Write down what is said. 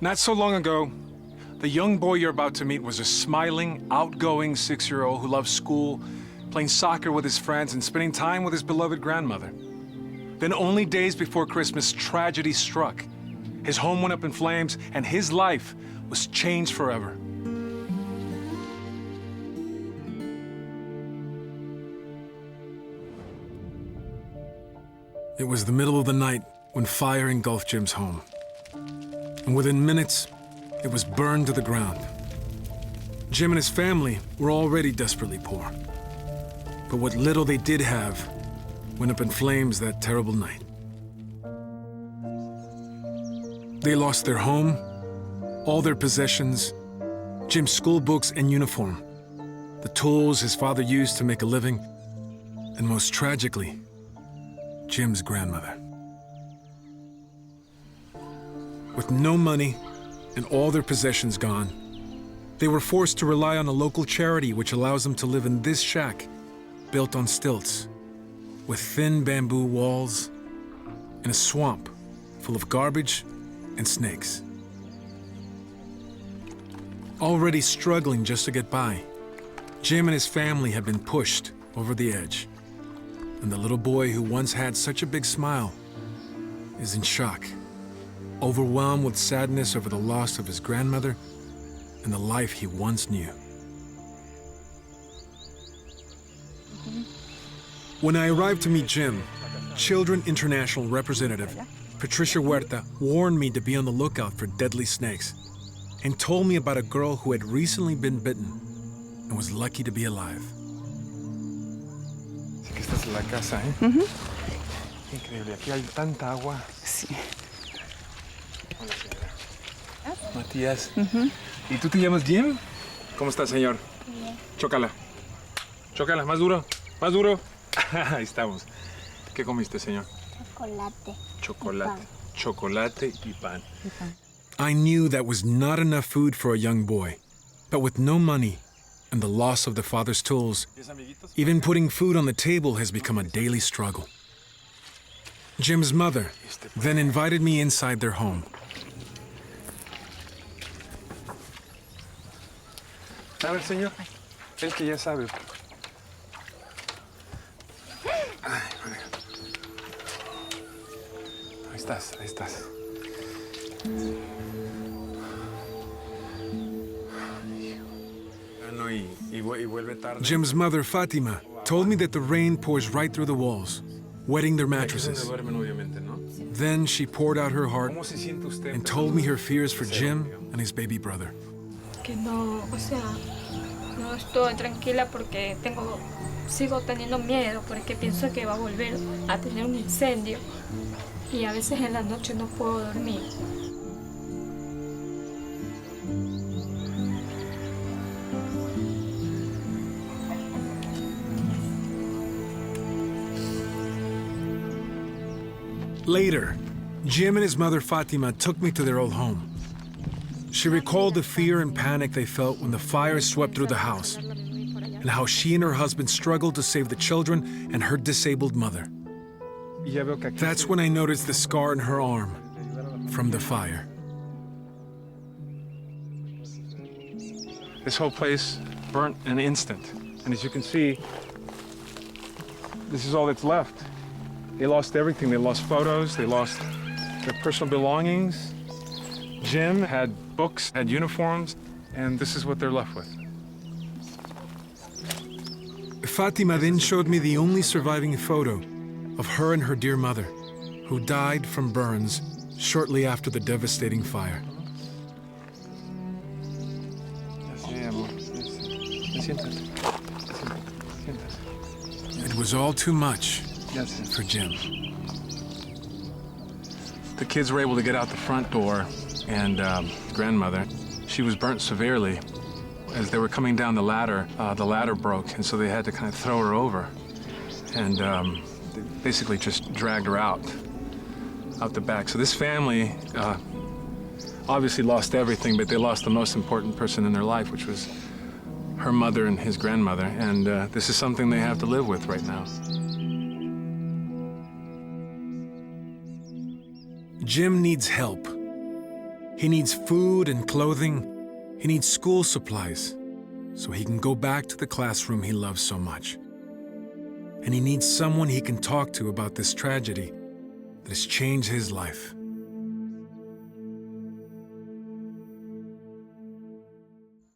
Not so long ago, the young boy you're about to meet was a smiling, outgoing 6-year-old who loved school, playing soccer with his friends, and spending time with his beloved grandmother. Then only days before Christmas, tragedy struck. His home went up in flames, and his life was changed forever. It was the middle of the night when fire engulfed Jim's home. And within minutes, it was burned to the ground. Jim and his family were already desperately poor. But what little they did have went up in flames that terrible night. They lost their home, all their possessions, Jim's school books and uniform, the tools his father used to make a living, and most tragically, Jim's grandmother. With no money and all their possessions gone, they were forced to rely on a local charity which allows them to live in this shack, built on stilts, with thin bamboo walls, in a swamp full of garbage and snakes. Already struggling just to get by, Jim and his family had been pushed over the edge. And the little boy who once had such a big smile is in shock, overwhelmed with sadness over the loss of his grandmother and the life he once knew. When I arrived to meet Jim, Children International representative Patricia Huerta warned me to be on the lookout for deadly snakes and told me about a girl who had recently been bitten and was lucky to be alive. Sí que esta es la casa, ¿eh? Increíble, aquí hay tanta agua. Sí. Hola, señora. Matías. ¿Y tú te llamas Jim? ¿Cómo estás, señor? Bien. Chócala. Chócala, más duro. Más duro. Ahí estamos. ¿Qué comiste, señor? Chocolate. Chocolate. Chocolate y pan. Y pan. I knew that was not enough food for a young boy. But with no money and the loss of the father's tools, even putting food on the table has become a daily struggle. Jim's mother then invited me inside their home. A ver, señor. El que ya sabe. Ay, bueno. Ahí estás, ahí estás. Jim's mother, Fatima, told me that the rain pours right through the walls, wetting their mattresses. Then she poured out her heart and told me her fears for Jim and his baby brother. Que no, o sea, no estoy tranquila porque sigo teniendo miedo porque pienso que va a volver a tener un incendio y a veces en la noche no puedo dormir. Later, Jim and his mother Fatima took me to their old home. She recalled the fear and panic they felt when the fire swept through the house, and how she and her husband struggled to save the children and her disabled mother. That's when I noticed the scar in her arm from the fire. This whole place burnt in an instant, and as you can see, this is all that's left. They lost everything. They lost photos, they lost their personal belongings. Jim had books, had uniforms, and this is what they're left with. Fatima then showed me the only surviving photo of her and her dear mother, who died from burns shortly after the devastating fire. It was all too much for Jim. The kids were able to get out the front door, and grandmother, she was burnt severely. As they were coming down the ladder broke, and so they had to kind of throw her over. And they basically just dragged her out the back. So this family obviously lost everything, but they lost the most important person in their life, which was her mother and his grandmother. And this is something they have to live with right now. Jim needs help. He needs food and clothing. He needs school supplies so he can go back to the classroom he loves so much. And he needs someone he can talk to about this tragedy that has changed his life.